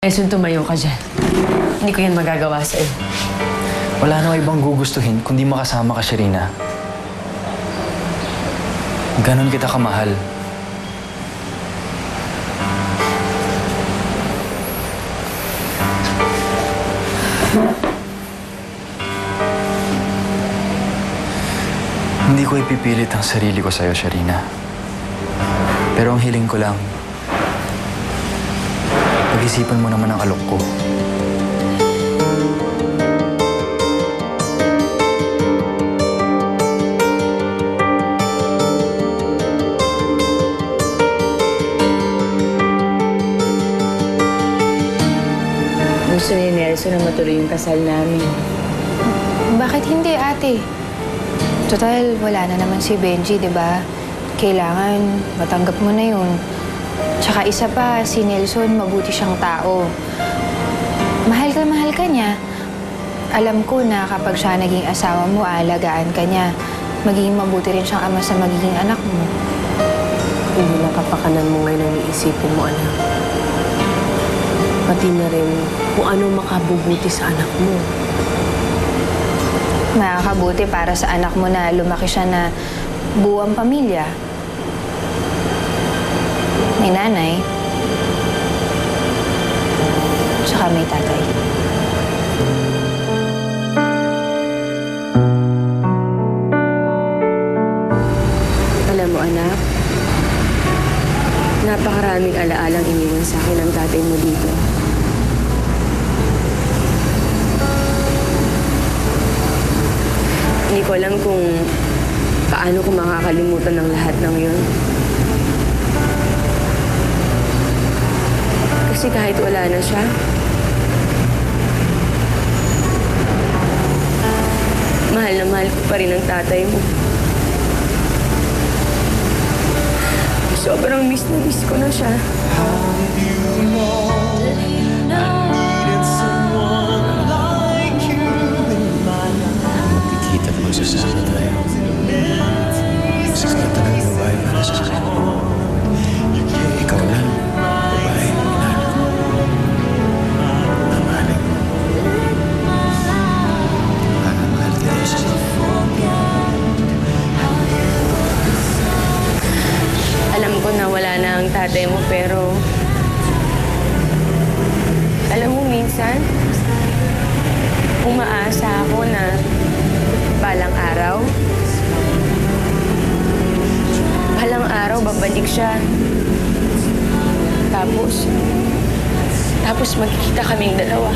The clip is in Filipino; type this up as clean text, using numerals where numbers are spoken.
Eson, tumayo ka dyan. Hindi ko yan magagawa sa'yo. Wala nang ibang gugustuhin kundi makasama ka, Sharina. Ganon kita kamahal. Hindi ko ipipilit ang sarili ko sa'yo, Sharina. Pero ang hiling ko lang, pag-isipan mo naman ang alok ko. Gusto ni Nelson na matuloy yung kasal namin. Bakit hindi, ate? Total, wala na naman si Benji, di ba? Kailangan matanggap mo na yun. Tsaka isa pa, si Nelson, mabuti siyang tao. Mahal ka niya. Alam ko na kapag siya naging asawa mo, aalagaan ka niya. Magiging mabuti rin siyang ama sa magiging anak mo. Hindi lang kapakanan mo ngayon ang iisipin mo, anak. Pati na rin kung ano makabubuti sa anak mo. Makakabuti para sa anak mo na lumaki siya na buwang pamilya. May nanay. Tsaka may tatay. Alam mo, anak, napakaraming alaalang iniwan sa akin ang tatay mo dito. Hindi ko alam kung paano ko makakalimutan ng lahat ng yun. Kasi kahit wala na siya, mahal na mahal ko pa rin ang tatay mo. Sobrang miss na miss ko na siya. Magkikita at magsasama tayo. Magsasama tayo ng buhay para sa akin. Ikaw lang, babae, minahal ko. Mamahalin ko. Mahal tayo sa Alam ko na wala na ang tatay mo, pero alam mo, minsan umaasa ako na balang araw babalik siya. Tapos magkikita kaming dalawa.